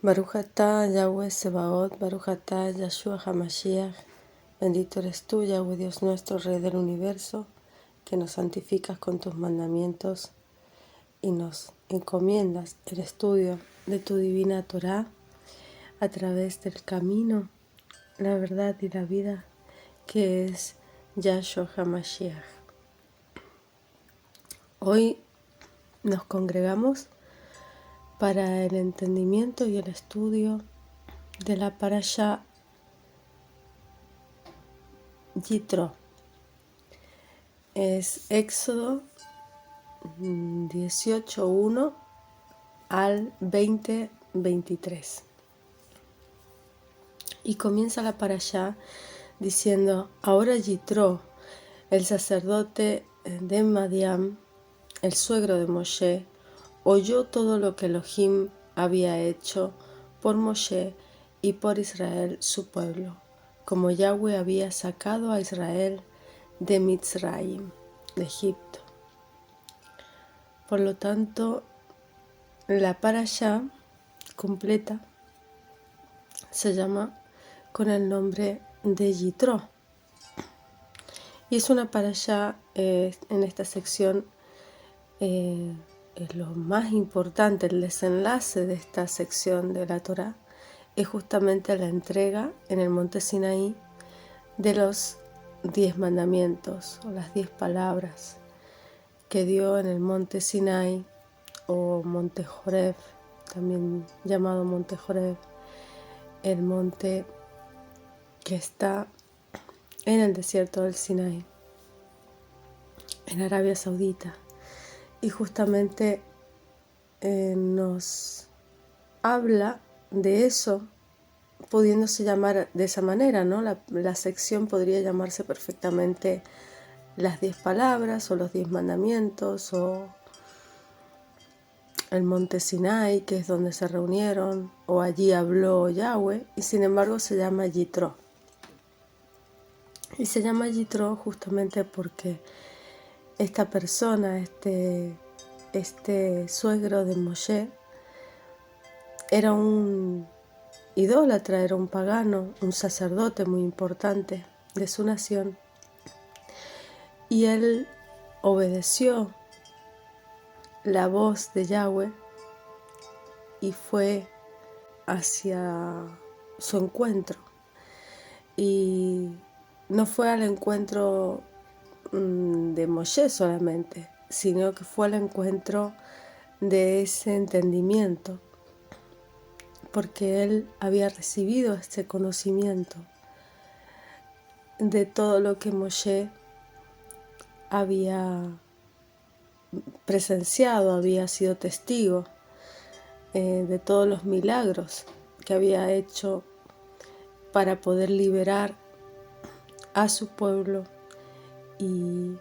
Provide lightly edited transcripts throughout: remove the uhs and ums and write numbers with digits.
Baruch atah Yahweh Sebaot, Baruch atah Yahshua HaMashiach. Bendito eres tú, Yahweh Dios nuestro, Rey del universo, que nos santificas con tus mandamientos y nos encomiendas el estudio de tu divina Torah a través del camino, la verdad y la vida, que es Yahshua HaMashiach. Hoy nos congregamos para el entendimiento y el estudio de la Parashá Yitro. Es Éxodo 18:1 al 20:23. Y comienza la Parashá diciendo: ahora Yitro, el sacerdote de Madián, el suegro de Moshe, oyó todo lo que Elohim había hecho por Moshe y por Israel su pueblo, como Yahweh había sacado a Israel de Mitzrayim, de Egipto. Por lo tanto, la Parashá completa se llama con el nombre de Yitro. Y es una Parashá, en esta sección, es lo más importante, el desenlace de esta sección de la Torá, es justamente la entrega en el monte Sinaí de los 10 mandamientos o las 10 palabras que dio en el monte Sinaí o monte Joreb, también llamado monte Joreb, el monte que está en el desierto del Sinaí, en Arabia Saudita. Y justamente nos habla de eso, pudiéndose llamar de esa manera, ¿no? La sección podría llamarse perfectamente las 10 palabras o los 10 mandamientos o el monte Sinai, que es donde se reunieron, o allí habló Yahweh, y sin embargo se llama Yitro. Y se llama Yitro justamente porque esta persona, este suegro de Moshe, era un idólatra, era un pagano, un sacerdote muy importante de su nación. Y él obedeció la voz de Yahweh y fue hacia su encuentro. Y no fue al encuentro de Moshe solamente, sino que fue al encuentro de ese entendimiento, porque él había recibido este conocimiento de todo lo que Moshe había presenciado, había sido testigo de todos los milagros que había hecho para poder liberar a su pueblo, y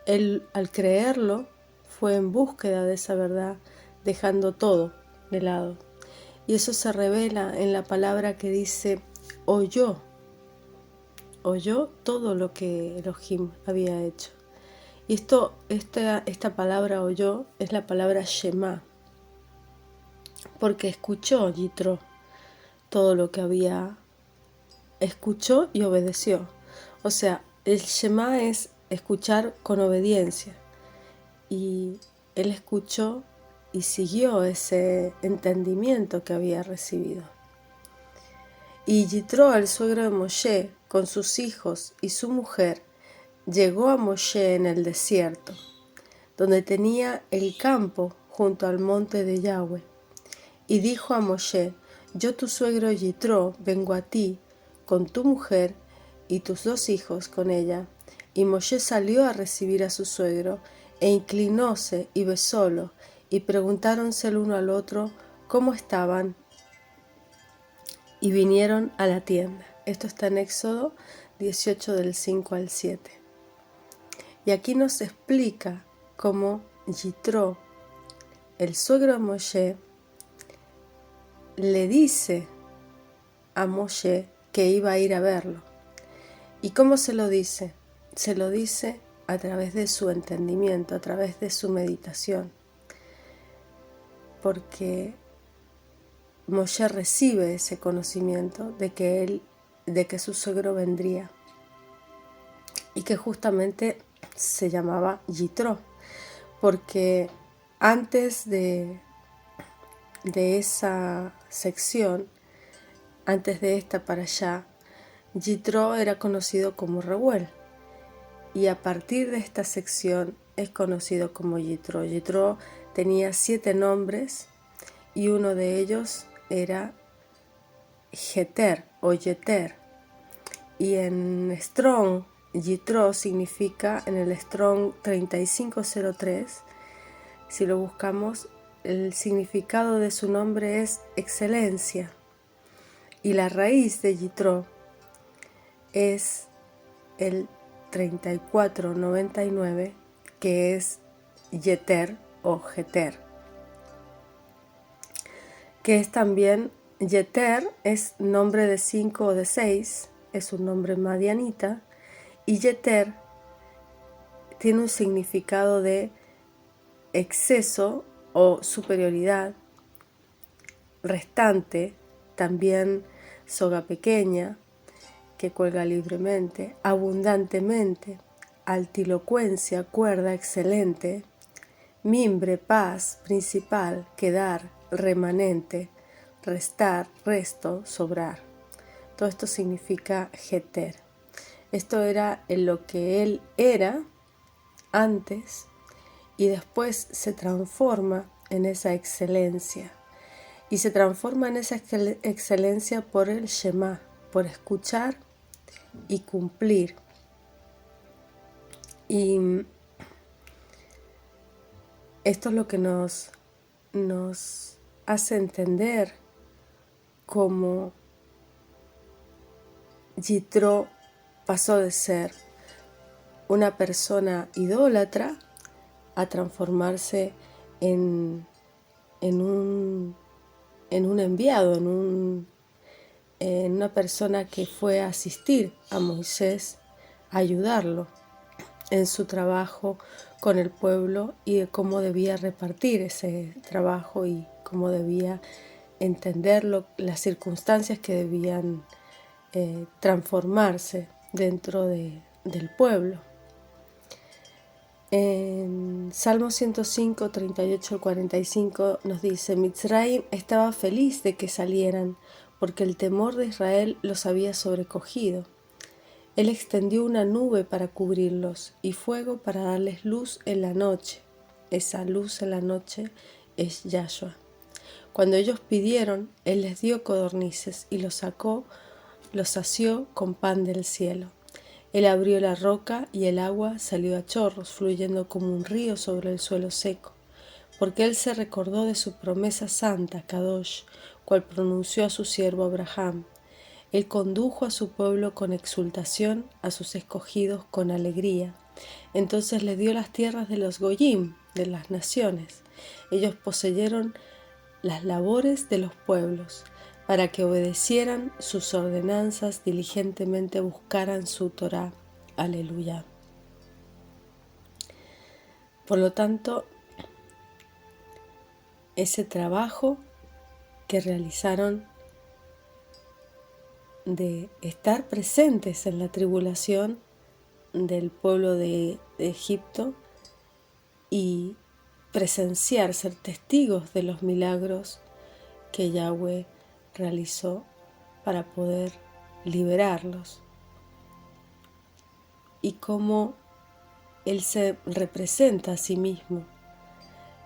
él, al creerlo, fue en búsqueda de esa verdad, dejando todo de lado. Y eso se revela en la palabra que dice oyó todo lo que Elohim había hecho. Y esta palabra oyó es la palabra Shema, porque escuchó Yitro todo lo que escuchó y obedeció. O sea, el Shema es escuchar con obediencia, y él escuchó y siguió ese entendimiento que había recibido. Y Yitro, el suegro de Moshe, con sus hijos y su mujer, llegó a Moshe en el desierto, donde tenía el campo junto al monte de Yahweh, y dijo a Moshe: yo, tu suegro Yitro, vengo a ti con tu mujer y tus 2 hijos con ella. Y Moshe salió a recibir a su suegro, e inclinóse y besólo, y preguntáronse el uno al otro cómo estaban, y vinieron a la tienda. Esto está en Éxodo 18 del 5 al 7. Y aquí nos explica cómo Yitro, el suegro de Moshe, le dice a Moshe que iba a ir a verlo. ¿Y cómo se lo dice? Se lo dice a través de su entendimiento, a través de su meditación. Porque Moshe recibe ese conocimiento de que su suegro vendría y que justamente se llamaba Yitro, porque antes de esa sección, antes de esta para allá, Yitro era conocido como Reuel, y a partir de esta sección es conocido como Yitro. Yitro tenía 7 nombres y uno de ellos era Jeter o Yeter, y en Strong Yitro significa, en el Strong 3503, si lo buscamos, el significado de su nombre es excelencia, y la raíz de Yitro es el 3499, que es Yeter o Jeter, que es también, Yeter es nombre de 5 o de 6, es un nombre madianita, y Yeter tiene un significado de exceso o superioridad, restante, también soga pequeña, que cuelga libremente, abundantemente, altilocuencia, cuerda, excelente, mimbre, paz, principal, quedar, remanente, restar, resto, sobrar. Todo esto significa Jeter. Esto era en lo que él era antes y después se transforma en esa excelencia. Y se transforma en esa excelencia por el Shema, por escuchar y cumplir. Y esto es lo que nos hace entender cómo Yitro pasó de ser una persona idólatra a transformarse en un enviado, en una persona que fue a asistir a Moisés, a ayudarlo en su trabajo con el pueblo y de cómo debía repartir ese trabajo y cómo debía entenderlo, las circunstancias que debían transformarse dentro del pueblo. En Salmo 105, 38 al 45 nos dice: Mitzrayim estaba feliz de que salieran, porque el temor de Israel los había sobrecogido. Él extendió una nube para cubrirlos y fuego para darles luz en la noche. Esa luz en la noche es Yahshua. Cuando ellos pidieron, Él les dio codornices y los sació con pan del cielo. Él abrió la roca y el agua salió a chorros, fluyendo como un río sobre el suelo seco, porque Él se recordó de su promesa santa, Kadosh, cual pronunció a su siervo Abraham. Él condujo a su pueblo con exultación, a sus escogidos con alegría. Entonces le dio las tierras de los Goyim, de las naciones. Ellos poseyeron las labores de los pueblos, para que obedecieran sus ordenanzas, diligentemente buscaran su Torá. Aleluya. Por lo tanto, ese trabajo que realizaron de estar presentes en la tribulación del pueblo de Egipto y presenciar, ser testigos de los milagros que Yahweh realizó para poder liberarlos, y cómo Él se representa a sí mismo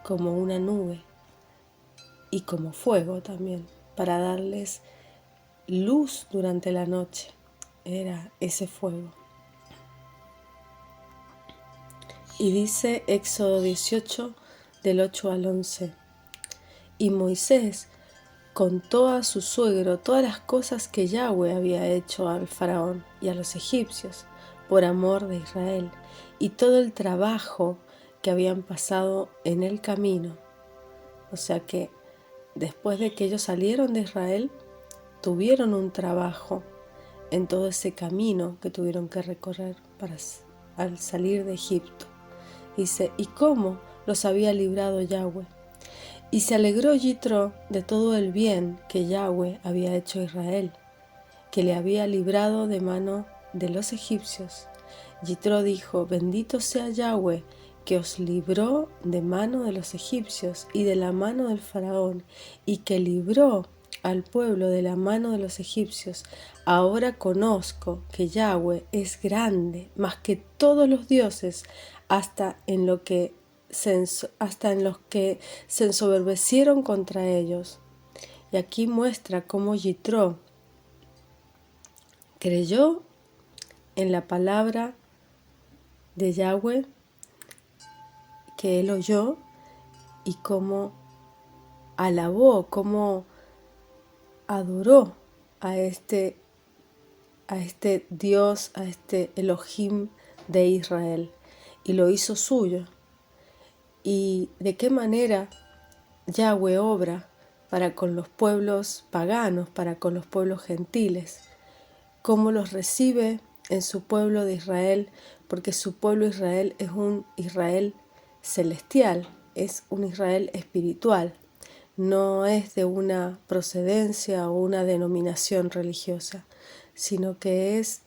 como una nube y como fuego también, para darles luz durante la noche. Era ese fuego. Y dice Éxodo 18, del 8 al 11: Y Moisés contó a su suegro todas las cosas que Yahweh había hecho al faraón y a los egipcios por amor de Israel, y todo el trabajo que habían pasado en el camino. O sea que después de que ellos salieron de Israel, tuvieron un trabajo en todo ese camino que tuvieron que recorrer al salir de Egipto. Dice: ¿y cómo los había librado Yahweh? Y se alegró Yitro de todo el bien que Yahweh había hecho a Israel, que le había librado de mano de los egipcios. Yitro dijo: bendito sea Yahweh, que os libró de mano de los egipcios y de la mano del faraón, y que libró al pueblo de la mano de los egipcios. Ahora conozco que Yahweh es grande, más que todos los dioses, hasta en los que se ensoberbecieron contra ellos. Y aquí muestra cómo Yitro creyó en la palabra de Yahweh que él oyó, y cómo alabó, cómo adoró a este Dios, a este Elohim de Israel, y lo hizo suyo. Y de qué manera Yahweh obra para con los pueblos paganos, para con los pueblos gentiles, cómo los recibe en su pueblo de Israel, porque su pueblo Israel es un Israel celestial, es un Israel espiritual, no es de una procedencia o una denominación religiosa, sino que es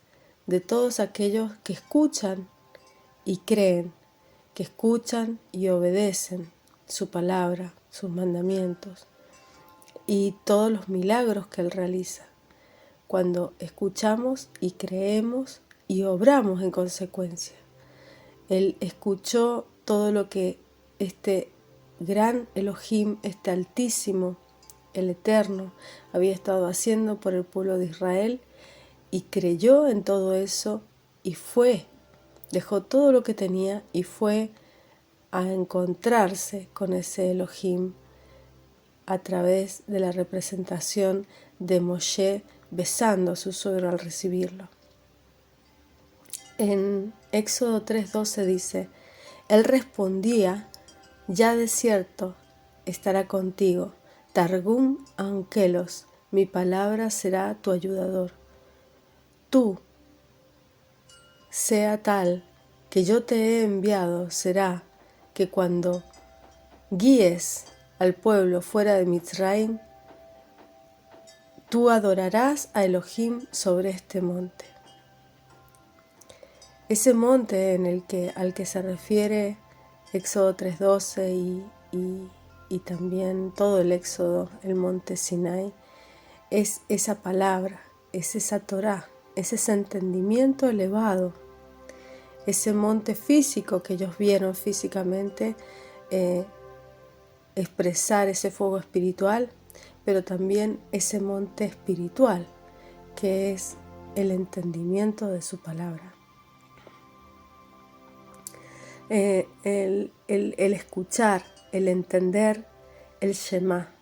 de todos aquellos que escuchan y creen, que escuchan y obedecen su palabra, sus mandamientos y todos los milagros que Él realiza. Cuando escuchamos y creemos y obramos en consecuencia. Él escuchó todo lo que este gran Elohim, este Altísimo, el Eterno, había estado haciendo por el pueblo de Israel, y creyó en todo eso y dejó todo lo que tenía y fue a encontrarse con ese Elohim a través de la representación de Moshe besando a su suegro al recibirlo. En Éxodo 3:12 dice: Él respondía: ya de cierto estará contigo, Targum Ankelos, mi palabra será tu ayudador. Tú, sea tal que yo te he enviado, será que cuando guíes al pueblo fuera de Mitzrayim, tú adorarás a Elohim sobre este monte. Ese monte al que se refiere Éxodo 3:12 y también todo el Éxodo, el monte Sinai, es esa palabra, es esa Torá, es ese entendimiento elevado, ese monte físico que ellos vieron físicamente expresar ese fuego espiritual, pero también ese monte espiritual que es el entendimiento de su palabra. El escuchar, el entender el Shema.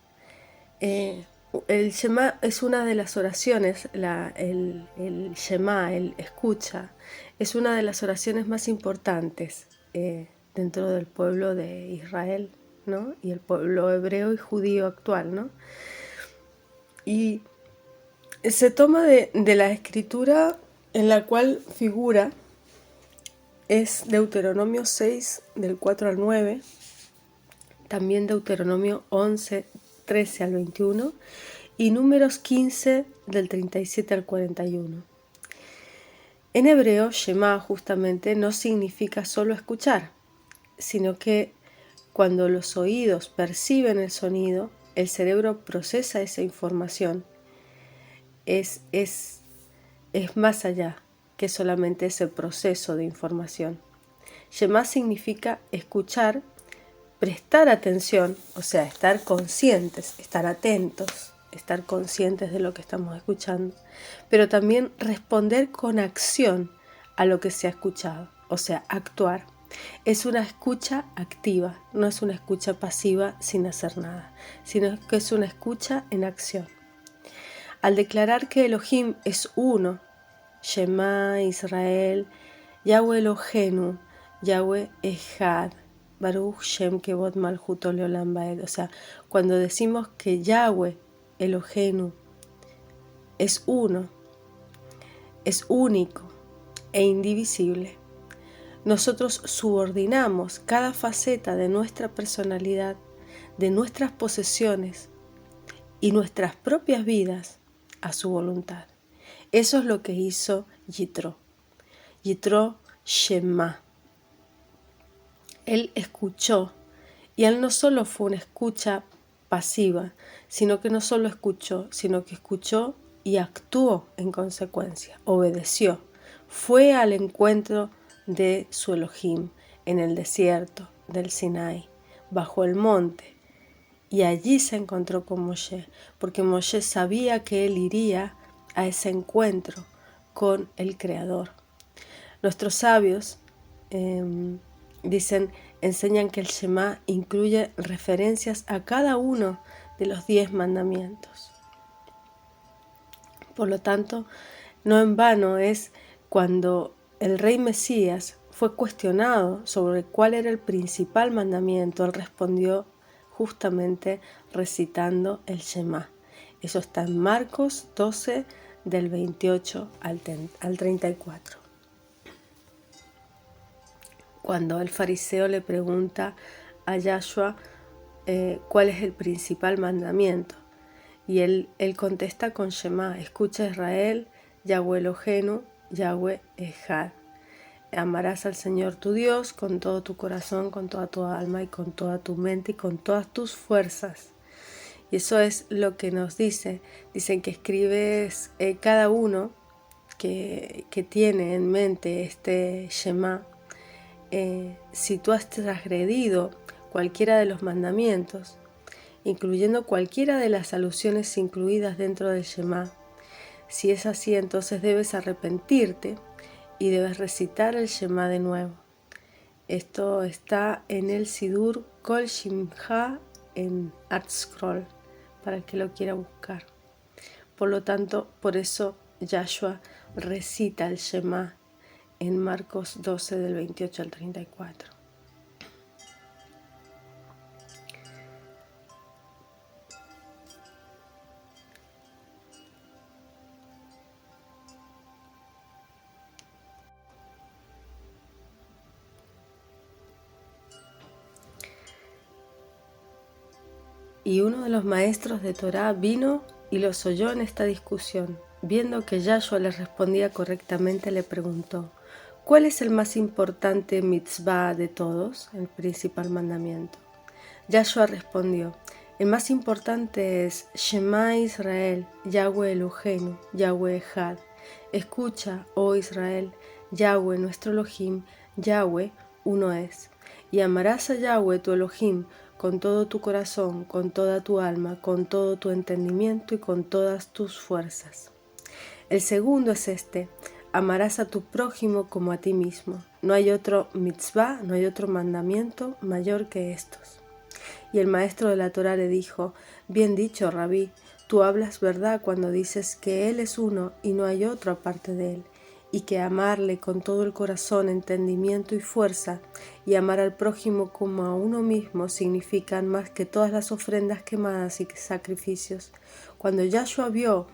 El Shema es una de las oraciones, el Shema, el escucha, es una de las oraciones más importantes dentro del pueblo de Israel, ¿no? Y el pueblo hebreo y judío actual, ¿no? Y se toma de la escritura en la cual figura, es Deuteronomio 6, del 4 al 9, también Deuteronomio 11, 13 al 21, y Números 15, del 37 al 41. En hebreo, Shema justamente no significa solo escuchar, sino que cuando los oídos perciben el sonido, el cerebro procesa esa información. Es más allá que solamente ese proceso de información. Shema significa escuchar, prestar atención, o sea, estar conscientes, estar atentos, estar conscientes de lo que estamos escuchando, pero también responder con acción a lo que se ha escuchado, o sea, actuar. Es una escucha activa, no es una escucha pasiva sin hacer nada, sino que es una escucha en acción. Al declarar que Elohim es uno, Shema Israel, Yahweh Elohenu, Yahweh Echad, Baruch Shem Kevod Malchuto Leolam Vaed. O sea, cuando decimos que Yahweh Elohenu es uno, es único e indivisible, nosotros subordinamos cada faceta de nuestra personalidad, de nuestras posesiones y nuestras propias vidas a su voluntad. Eso es lo que hizo Yitro. Yitro Shema. Él escuchó, y él no solo fue una escucha pasiva, sino que no solo escuchó, sino que escuchó y actuó en consecuencia, obedeció. Fue al encuentro de su Elohim en el desierto del Sinai, bajo el monte, y allí se encontró con Moshe, porque Moshe sabía que él iría a ese encuentro con el Creador. Nuestros sabios enseñan que el Shema incluye referencias a cada uno de los 10 mandamientos. Por lo tanto, no en vano es cuando el rey Mesías fue cuestionado sobre cuál era el principal mandamiento, él respondió justamente recitando el Shema. Eso está en Marcos 12, del 28 al 34. Cuando el fariseo le pregunta a Yahshua cuál es el principal mandamiento, y él contesta con Shema: escucha Israel, Yahweh Eloheinu, Yahweh Echad. Amarás al Señor tu Dios con todo tu corazón, con toda tu alma y con toda tu mente y con todas tus fuerzas. Y eso es lo que nos dice. Dicen que escribes cada uno que tiene en mente este Shema. Si tú has transgredido cualquiera de los mandamientos, incluyendo cualquiera de las alusiones incluidas dentro del Shema, si es así, entonces debes arrepentirte y debes recitar el Shema de nuevo. Esto está en el Sidur Kol Shimcha en ArtScroll, para el que lo quiera buscar. Por lo tanto, por eso Yahshua recita el Shema en Marcos 12, del 28 al 34. Y uno de los maestros de Torá vino y los oyó en esta discusión. Viendo que Yahshua les respondía correctamente, le preguntó: ¿cuál es el más importante mitzvah de todos, el principal mandamiento? Yahshua respondió: el más importante es Shema Israel, Yahweh Eloheinu, Yahweh Echad. Escucha, oh Israel, Yahweh nuestro Elohim, Yahweh uno es. Y amarás a Yahweh tu Elohim con todo tu corazón, con toda tu alma, con todo tu entendimiento y con todas tus fuerzas. El segundo es este: amarás a tu prójimo como a ti mismo. No hay otro mitzvah, no hay otro mandamiento mayor que estos. Y el maestro de la Torá le dijo: bien dicho, Rabí, tú hablas verdad cuando dices que Él es uno y no hay otro aparte de Él, y que amarle con todo el corazón, entendimiento y fuerza, y amar al prójimo como a uno mismo significan más que todas las ofrendas quemadas y sacrificios. Cuando Yahshua vio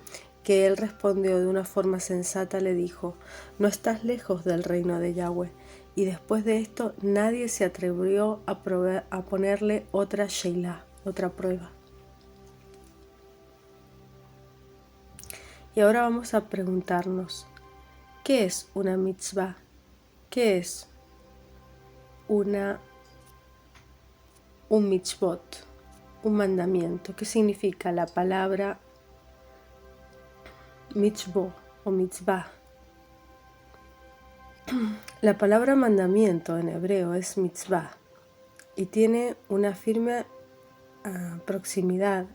que él respondió de una forma sensata, le dijo: no estás lejos del reino de Yahweh. Y después de esto nadie se atrevió a ponerle otra sheilá, otra prueba. Y ahora vamos a preguntarnos: ¿qué es una mitzvah? ¿Qué es un mitzvot? Un mandamiento. ¿Qué significa la palabra mitzvot o mitzvah? La palabra mandamiento en hebreo es mitzvah y tiene una firme proximidad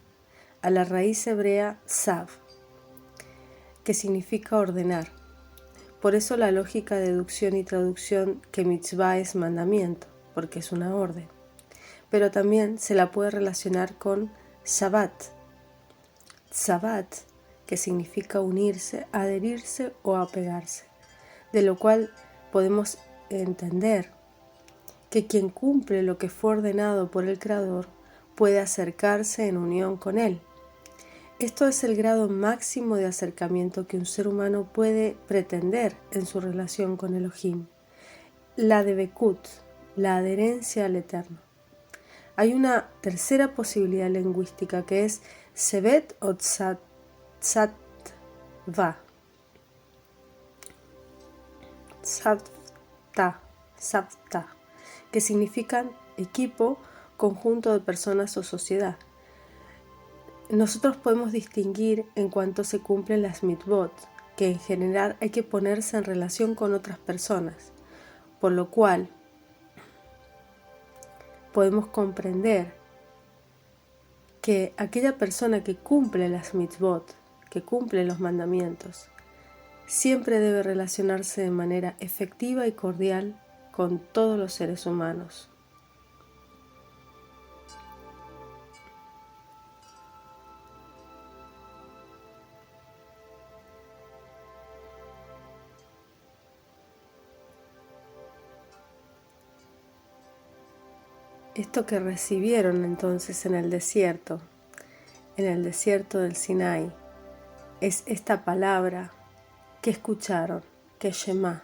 a la raíz hebrea sav, que significa ordenar. Por eso la lógica de deducción y traducción que mitzvah es mandamiento, porque es una orden. Pero también se la puede relacionar con Shabbat. Shabbat, que significa unirse, adherirse o apegarse. De lo cual podemos entender que quien cumple lo que fue ordenado por el Creador puede acercarse en unión con Él. Esto es el grado máximo de acercamiento que un ser humano puede pretender en su relación con Elohim, la debekut, la adherencia al Eterno. Hay una tercera posibilidad lingüística que es Sevet o Tzatva. Sapta, que significan equipo, conjunto de personas o sociedad. Nosotros podemos distinguir en cuanto se cumplen las mitzvot, que en general hay que ponerse en relación con otras personas, por lo cual podemos comprender que aquella persona que cumple las mitzvot, que cumple los mandamientos, siempre debe relacionarse de manera efectiva y cordial con todos los seres humanos. Esto que recibieron entonces en el desierto del Sinai, es esta palabra que escucharon, que Shema.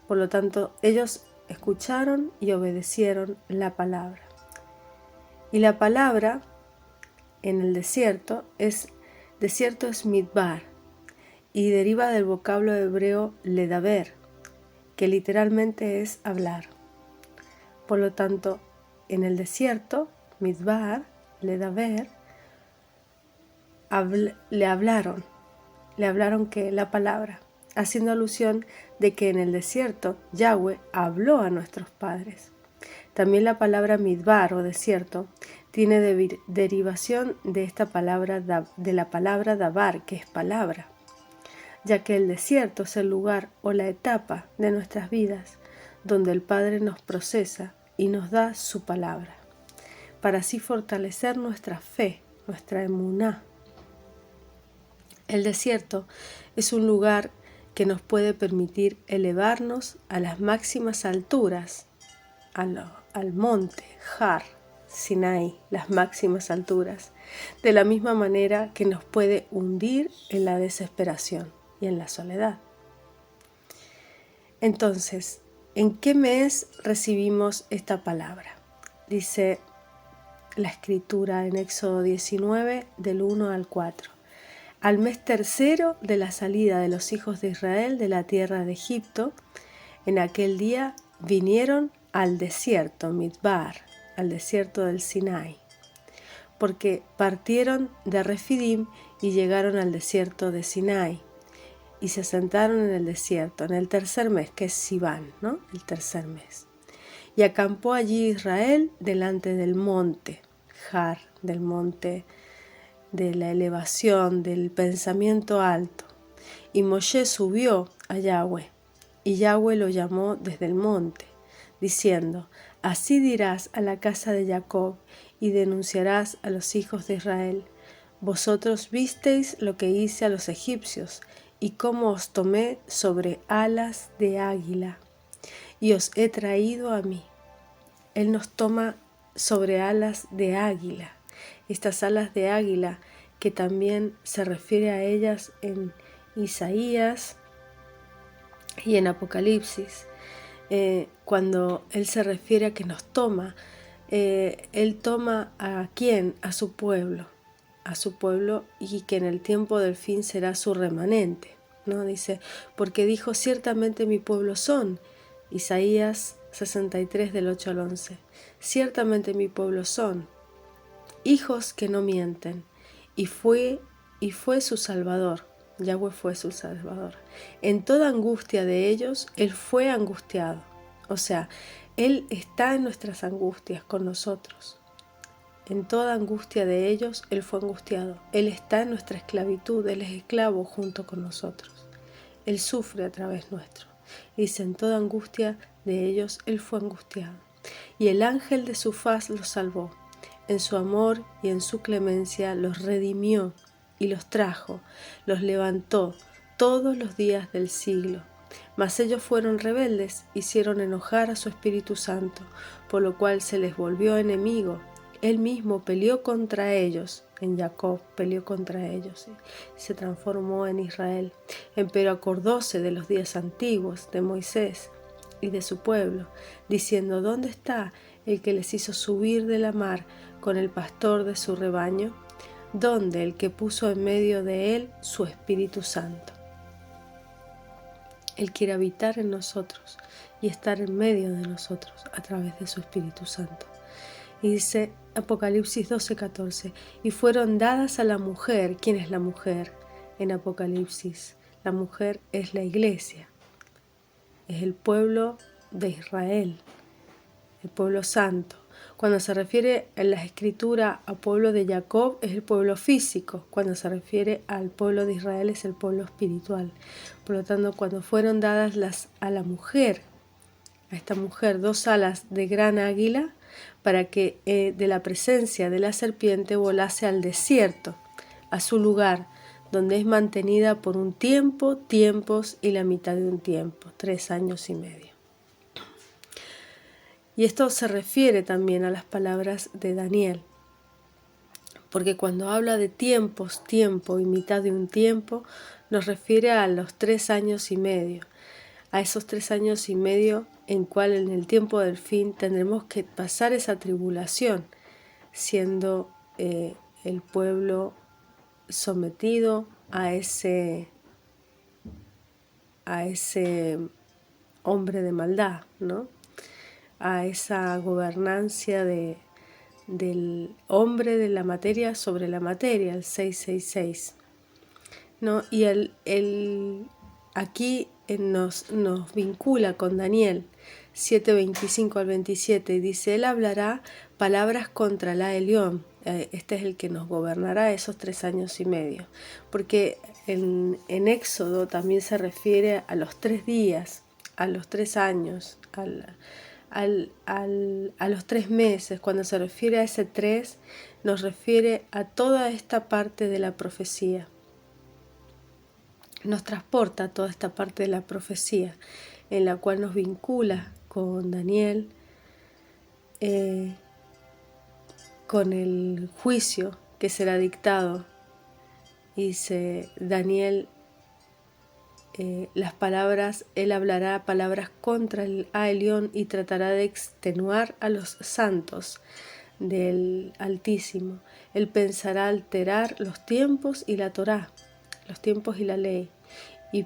Por lo tanto, ellos escucharon y obedecieron la palabra. Y la palabra en el desierto es midbar y deriva del vocablo hebreo ledaber, que literalmente es hablar. Por lo tanto, en el desierto, midbar, ledaber, le hablaron que la palabra, haciendo alusión de que en el desierto Yahweh habló a nuestros padres. También la palabra midbar o desierto tiene derivación de esta palabra, de la palabra dabar, que es palabra, ya que el desierto es el lugar o la etapa de nuestras vidas donde el Padre nos procesa y nos da su palabra, para así fortalecer nuestra fe, nuestra emuná. El desierto es un lugar que nos puede permitir elevarnos a las máximas alturas, al monte, Har, Sinai, las máximas alturas, de la misma manera que nos puede hundir en la desesperación y en la soledad. Entonces, ¿en qué mes recibimos esta palabra? Dice la escritura en Éxodo 19, del 1 al 4. Al mes tercero de la salida de los hijos de Israel de la tierra de Egipto, en aquel día vinieron al desierto, Midbar, al desierto del Sinai, porque partieron de Refidim y llegaron al desierto de Sinai, y se asentaron en el desierto, en el tercer mes, que es Sivan, ¿no? El tercer mes. Y acampó allí Israel delante del monte, Har, del monte de la elevación, del pensamiento alto. Y Moshe subió a Yahweh, y Yahweh lo llamó desde el monte, diciendo: Así dirás a la casa de Jacob, y denunciarás a los hijos de Israel: Vosotros visteis lo que hice a los egipcios, y cómo os tomé sobre alas de águila, y os he traído a mí. Él nos toma sobre alas de águila. Estas alas de águila, que también se refiere a ellas en Isaías y en Apocalipsis, cuando Él se refiere a que nos toma, Él toma ¿a quién? A su pueblo, y que en el tiempo del fin será su remanente, ¿no? Dice, porque dijo: ciertamente mi pueblo son, Isaías 63 del 8 al 11, ciertamente mi pueblo son, hijos que no mienten, y fue su Salvador, Yahweh fue su Salvador. En toda angustia de ellos, Él fue angustiado. O sea, Él está en nuestras angustias con nosotros. En toda angustia de ellos, Él fue angustiado. Él está en nuestra esclavitud, Él es esclavo junto con nosotros. Él sufre a través nuestro. Dice, en toda angustia de ellos, Él fue angustiado. Y el ángel de su faz los salvó. En su amor y en su clemencia los redimió y los trajo, los levantó todos los días del siglo. Mas ellos fueron rebeldes, hicieron enojar a su Espíritu Santo, por lo cual se les volvió enemigo. Él mismo peleó contra ellos, en Jacob peleó contra ellos, se transformó en Israel. Empero acordóse de los días antiguos de Moisés y de su pueblo, diciendo: ¿dónde está el que les hizo subir de la mar con el pastor de su rebaño, donde el que puso en medio de él su Espíritu Santo. Él quiere habitar en nosotros y estar en medio de nosotros a través de su Espíritu Santo. Y dice Apocalipsis 12:14, y fueron dadas a la mujer. ¿Quién es la mujer en Apocalipsis? La mujer es la iglesia, es el pueblo de Israel, el pueblo santo. Cuando se refiere en la escritura al pueblo de Jacob es el pueblo físico, cuando se refiere al pueblo de Israel es el pueblo espiritual. Por lo tanto, cuando fueron dadas a la mujer, a esta mujer, 2 alas de gran águila, para que de la presencia de la serpiente volase al desierto, a su lugar, donde es mantenida por un tiempo, tiempos y la mitad de un tiempo, 3 años y medio. Y esto se refiere también a las palabras de Daniel, porque cuando habla de tiempos, tiempo y mitad de un tiempo, nos refiere a los 3 años y medio, a esos 3 años y medio en cual en el tiempo del fin tendremos que pasar esa tribulación, siendo el pueblo sometido a ese hombre de maldad, ¿no? A esa gobernancia del hombre de la materia sobre la materia, el 666, ¿no? Y aquí nos vincula con Daniel 7:25 al 27 y dice, él hablará palabras contra la Elión. Este es el que nos gobernará esos 3 años y medio, porque en Éxodo también se refiere a los 3 días, a los 3 años, a los 3 meses. Cuando se refiere a ese 3, nos refiere a toda esta parte de la profecía. Nos transporta a toda esta parte de la profecía, en la cual nos vincula con Daniel, con el juicio que será dictado. Dice Daniel, las palabras, él hablará palabras contra el Aelión y tratará de extenuar a los santos del Altísimo. Él pensará alterar los tiempos y la Torá, los tiempos y la ley, y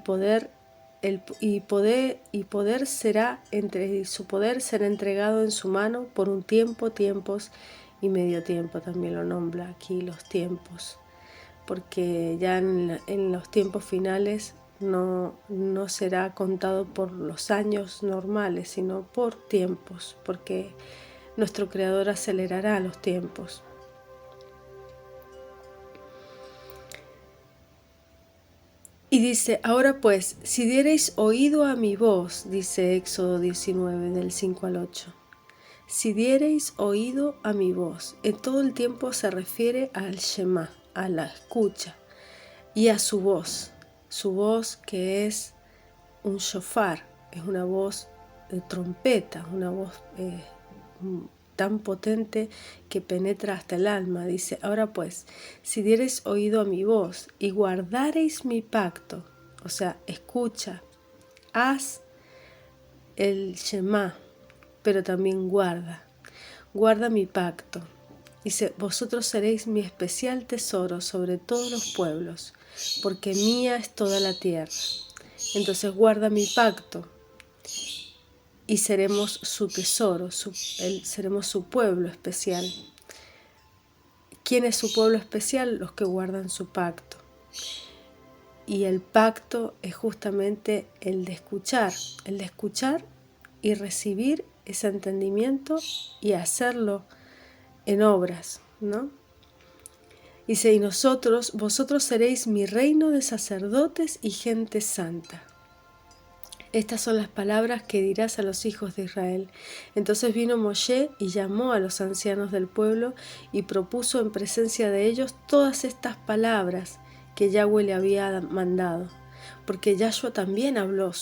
su poder será entregado en su mano por un tiempo, tiempos y medio tiempo. También lo nombra aquí los tiempos, porque ya en los tiempos finales no será contado por los años normales, sino por tiempos, porque nuestro Creador acelerará los tiempos. Y dice, ahora pues, si diereis oído a mi voz, dice Éxodo 19, del 5 al 8. Si diereis oído a mi voz, en todo el tiempo se refiere al Shema, a la escucha, y a su voz que es un shofar, es una voz de trompeta, una voz tan potente que penetra hasta el alma. Dice, ahora pues, si diereis oído a mi voz y guardareis mi pacto, o sea, escucha, haz el Shema, pero también guarda mi pacto. Dice, vosotros seréis mi especial tesoro sobre todos los pueblos, porque mía es toda la tierra. Entonces guarda mi pacto y seremos su tesoro, seremos su pueblo especial. ¿Quién es su pueblo especial? Los que guardan su pacto. Y el pacto es justamente el de escuchar y recibir ese entendimiento y hacerlo en obras, ¿no? Dice, y vosotros seréis mi reino de sacerdotes y gente santa. Estas son las palabras que dirás a los hijos de Israel. Entonces vino Moshe y llamó a los ancianos del pueblo y propuso en presencia de ellos todas estas palabras que Yahweh le había mandado, porque Yahshua también habló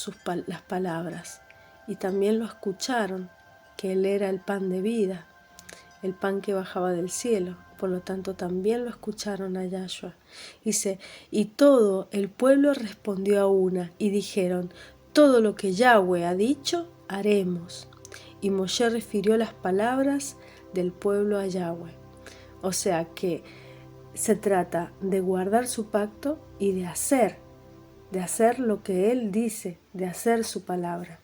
las palabras y también lo escucharon, que él era el pan de vida, el pan que bajaba del cielo. Por lo tanto, también lo escucharon a Yahshua. Dice, y todo el pueblo respondió a una y dijeron, todo lo que Yahweh ha dicho, haremos. y Moshe refirió las palabras del pueblo a Yahweh. O sea que se trata de guardar su pacto y de hacer lo que Él dice, de hacer su palabra.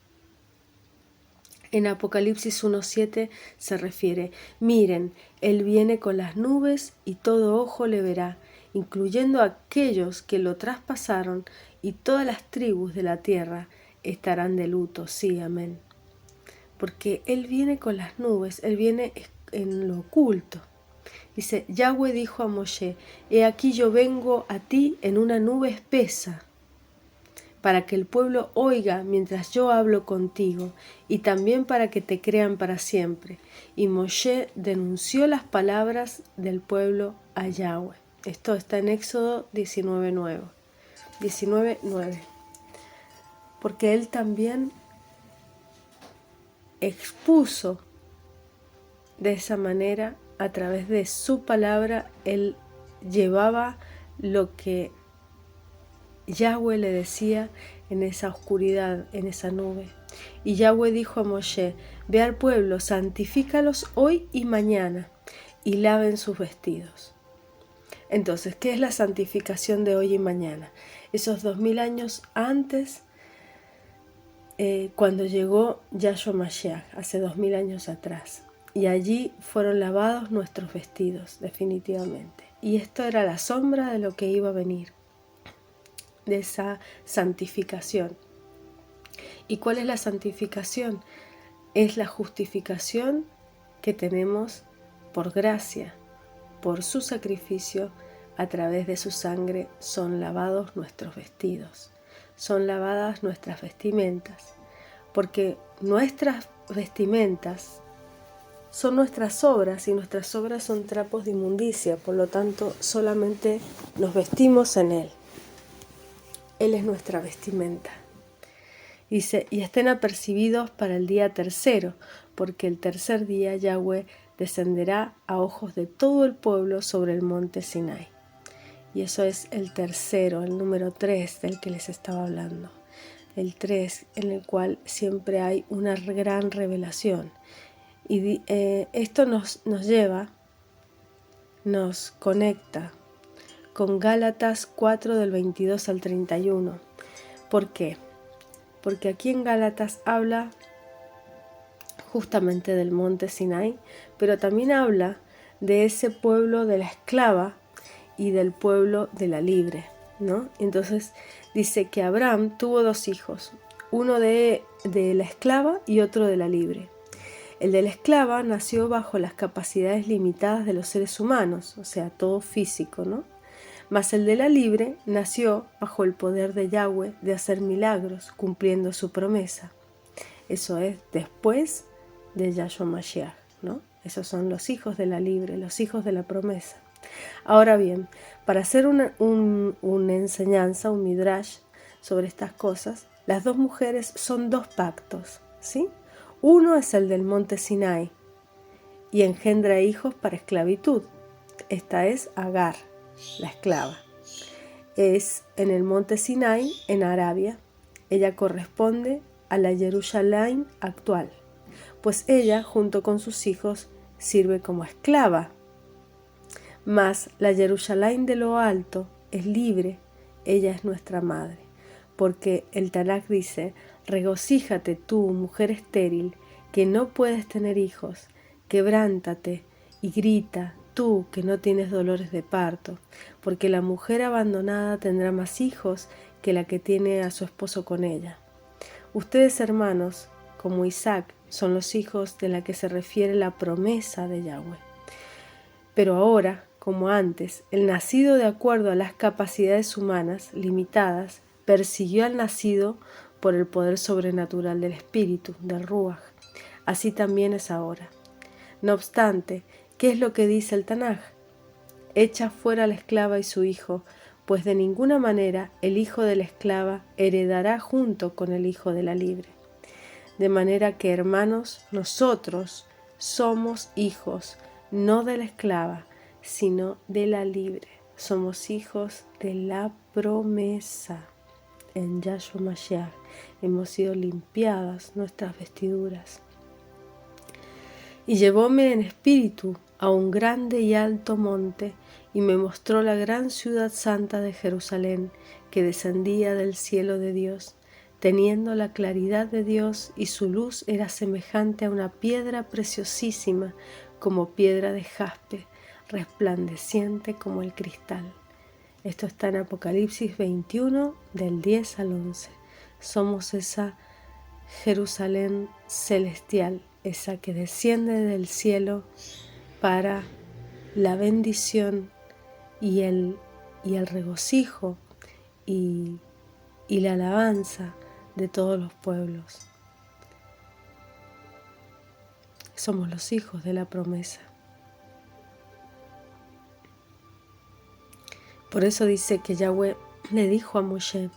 En Apocalipsis 1:7 se refiere: miren, Él viene con las nubes y todo ojo le verá, incluyendo a aquellos que lo traspasaron, y todas las tribus de la tierra estarán de luto. Sí, amén. Porque Él viene con las nubes, Él viene en lo oculto. Dice, Yahweh dijo a Moshe: he aquí yo vengo a ti en una nube espesa, para que el pueblo oiga mientras yo hablo contigo, y también para que te crean para siempre. Y Moshe denunció las palabras del pueblo a Yahweh. Esto está en Éxodo 19:9. Porque él también expuso de esa manera, a través de su palabra, él llevaba lo que Yahweh le decía en esa oscuridad, en esa nube. Y Yahweh dijo a Moshe: ve al pueblo, santifícalos hoy y mañana, y laven sus vestidos. Entonces, ¿qué es la santificación de hoy y mañana? Esos 2000 años antes, cuando llegó Yahshua Mashiach, hace 2000 años atrás. Y allí fueron lavados nuestros vestidos, definitivamente. Y esto era la sombra de lo que iba a venir, de esa santificación. ¿Y cuál es la santificación? Es la justificación que tenemos por gracia, por su sacrificio. A través de su sangre son lavados nuestros vestidos, son lavadas nuestras vestimentas, porque nuestras vestimentas son nuestras obras, y nuestras obras son trapos de inmundicia. Por lo tanto, solamente nos vestimos en Él. Él es nuestra vestimenta. Dice, y estén apercibidos para el día tercero, porque el tercer día Yahweh descenderá a ojos de todo el pueblo sobre el monte Sinai. Y eso es el tercero, el número 3 del que les estaba hablando. El 3, en el cual siempre hay una gran revelación. Y esto nos lleva, nos conecta con Gálatas 4 del 22 al 31. ¿Por qué? Porque aquí en Gálatas habla justamente del monte Sinai, pero también habla de ese pueblo de la esclava y del pueblo de la libre, ¿no? Entonces dice que Abraham tuvo 2 hijos, uno de la esclava y otro de la libre. El de la esclava nació bajo las capacidades limitadas de los seres humanos, o sea, todo físico, ¿no? Mas el de la libre nació bajo el poder de Yahweh de hacer milagros, cumpliendo su promesa. Eso es después de Yahshua Mashiach, ¿no? Esos son los hijos de la libre, los hijos de la promesa. Ahora bien, para hacer una enseñanza, un midrash sobre estas cosas, las 2 mujeres son 2 pactos, ¿sí? Uno es el del monte Sinai y engendra hijos para esclavitud. Esta es Agar, la esclava. Es en el monte Sinai, en Arabia. Ella corresponde a la Jerusalén actual, pues ella, junto con sus hijos, sirve como esclava. Mas la Jerusalén de lo alto es libre, ella es nuestra madre, porque el Tanakh dice: regocíjate tú, mujer estéril, que no puedes tener hijos, quebrántate y grita, tú que no tienes dolores de parto, porque la mujer abandonada tendrá más hijos que la que tiene a su esposo con ella. Ustedes, hermanos, como Isaac, son los hijos de la que se refiere la promesa de Yahweh. Pero ahora, como antes, el nacido de acuerdo a las capacidades humanas limitadas persiguió al nacido por el poder sobrenatural del espíritu, del Ruach. Así también es ahora. No obstante, ¿qué es lo que dice el Tanaj? Echa fuera a la esclava y su hijo, pues de ninguna manera el hijo de la esclava heredará junto con el hijo de la libre. De manera que, hermanos, nosotros somos hijos, no de la esclava, sino de la libre. Somos hijos de la promesa. En Yahshua Mashiach hemos sido limpiadas nuestras vestiduras. Y llevóme en espíritu a un grande y alto monte, y me mostró la gran ciudad santa de Jerusalén, que descendía del cielo de Dios, teniendo la claridad de Dios, y su luz era semejante a una piedra preciosísima, como piedra de jaspe, resplandeciente como el cristal. Esto está en Apocalipsis 21, del 10 al 11. Somos esa Jerusalén celestial, esa que desciende del cielo para la bendición y el regocijo y la alabanza de todos los pueblos. Somos los hijos de la promesa. Por eso dice que Yahweh le dijo a Moshe: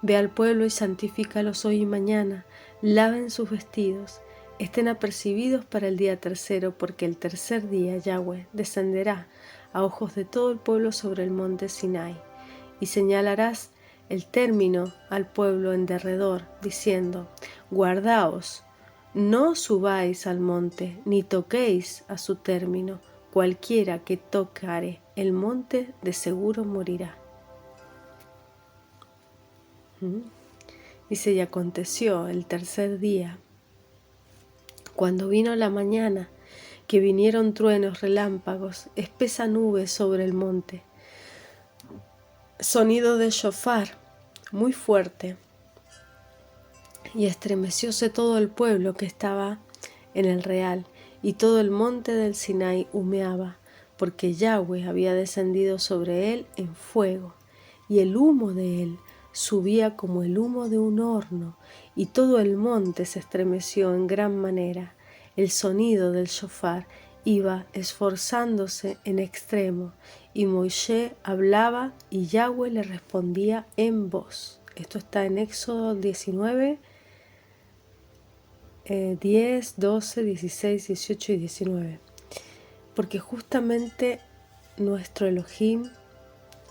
ve al pueblo y santifícalos hoy y mañana, laven sus vestidos, estén apercibidos para el día tercero, porque el tercer día Yahweh descenderá a ojos de todo el pueblo sobre el monte Sinai, y señalarás el término al pueblo en derredor, diciendo: guardaos, no subáis al monte, ni toquéis a su término, cualquiera que tocare el monte de seguro morirá. Dice: y aconteció el tercer día, cuando vino la mañana, que vinieron truenos, relámpagos, espesa nube sobre el monte, sonido de shofar muy fuerte, y estremecióse todo el pueblo que estaba en el real, y todo el monte del Sinai humeaba, porque Yahweh había descendido sobre él en fuego, y el humo de él subía como el humo de un horno, y todo el monte se estremeció en gran manera. El sonido del shofar iba esforzándose en extremo, y Moisés hablaba y Yahweh le respondía en voz. Esto está en Éxodo 19, 10, 12, 16, 18 y 19. Porque justamente nuestro Elohim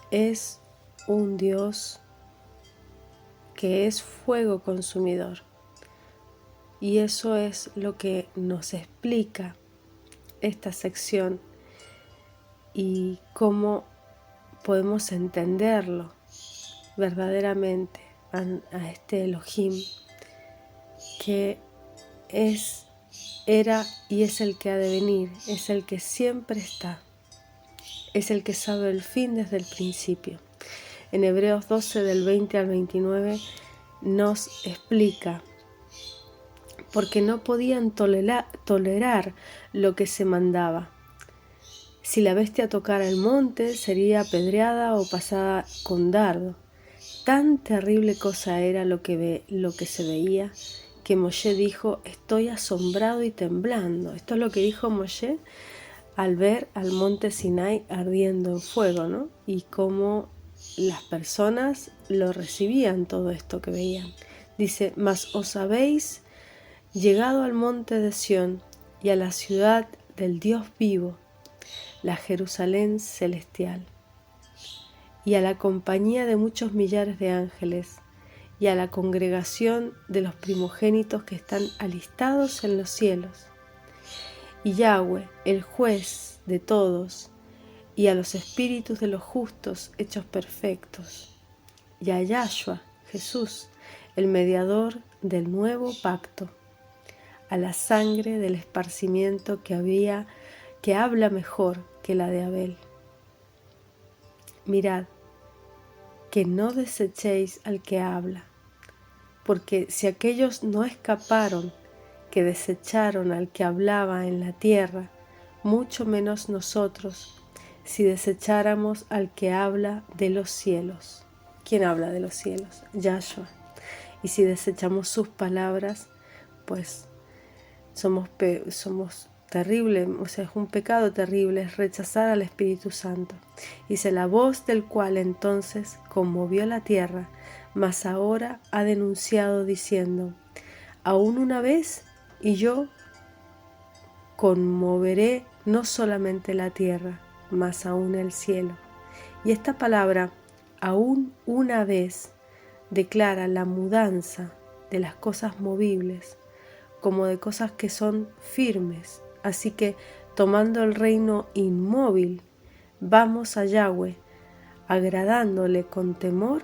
es un Dios que es fuego consumidor. Y eso es lo que nos explica esta sección y cómo podemos entenderlo verdaderamente a este Elohim que era y es el que ha de venir, es el que siempre está, es el que sabe el fin desde el principio. En Hebreos 12 del 20 al 29 nos explica: porque no podían tolerar lo que se mandaba. Si la bestia tocara el monte, sería apedreada o pasada con dardo. Tan terrible cosa era lo que se veía, que Moshe dijo: estoy asombrado y temblando. Esto es lo que dijo Moshe al ver al monte Sinai ardiendo en fuego, ¿no? Y cómo las personas lo recibían, todo esto que veían. Dice: mas os habéis llegado al monte de Sión y a la ciudad del Dios vivo, la Jerusalén celestial, y a la compañía de muchos millares de ángeles, y a la congregación de los primogénitos que están alistados en los cielos, y Yahweh, el juez de todos, y a los espíritus de los justos hechos perfectos, y a Yahshua, Jesús, el mediador del nuevo pacto, a la sangre del esparcimiento que habla mejor que la de Abel. Mirad, que no desechéis al que habla, porque si aquellos no escaparon, que desecharon al que hablaba en la tierra, mucho menos nosotros, si desecháramos al que habla de los cielos. ¿Quién habla de los cielos? Yahshua. Y si desechamos sus palabras, pues somos terrible, o sea, es un pecado terrible, es rechazar al Espíritu Santo. Dice: la voz del cual entonces conmovió la tierra, mas ahora ha denunciado diciendo: aún una vez y yo conmoveré no solamente la tierra, mas aún el cielo. Y esta palabra, aún una vez, declara la mudanza de las cosas movibles como de cosas que son firmes Así que, tomando el reino inmóvil, vamos a Yahweh, agradándole con temor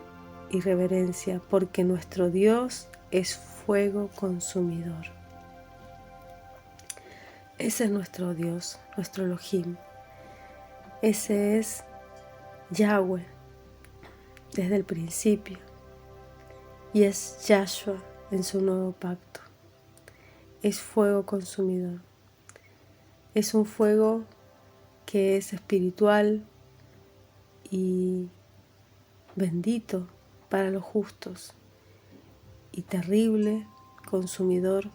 y reverencia, porque nuestro Dios es fuego consumidor. Ese es nuestro Dios, nuestro Elohim. Ese es Yahweh desde el principio. Y es Yahshua en su nuevo pacto. Es fuego consumidor. Es un fuego que es espiritual y bendito para los justos y terrible, consumidor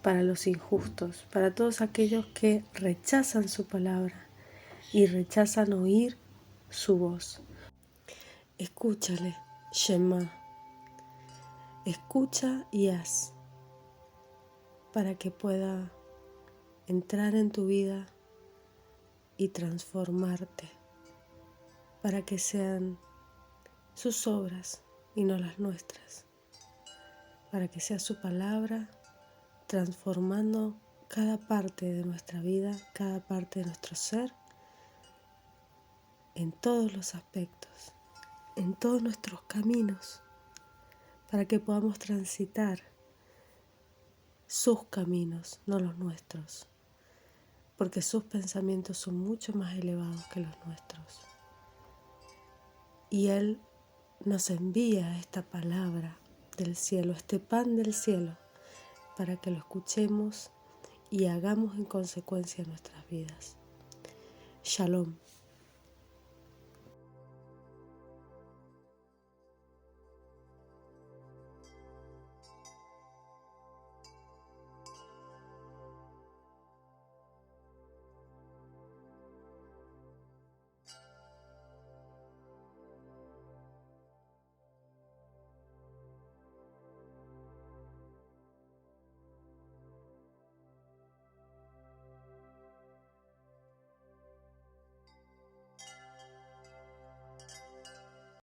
para los injustos, para todos aquellos que rechazan su palabra y rechazan oír su voz. Escúchale, Shema. Escucha y haz para que pueda entrar en tu vida y transformarte, para que sean sus obras y no las nuestras, para que sea su palabra transformando cada parte de nuestra vida, cada parte de nuestro ser, en todos los aspectos, en todos nuestros caminos, para que podamos transitar sus caminos, no los nuestros, porque sus pensamientos son mucho más elevados que los nuestros. Y Él nos envía esta palabra del cielo, este pan del cielo, para que lo escuchemos y hagamos en consecuencia nuestras vidas. Shalom.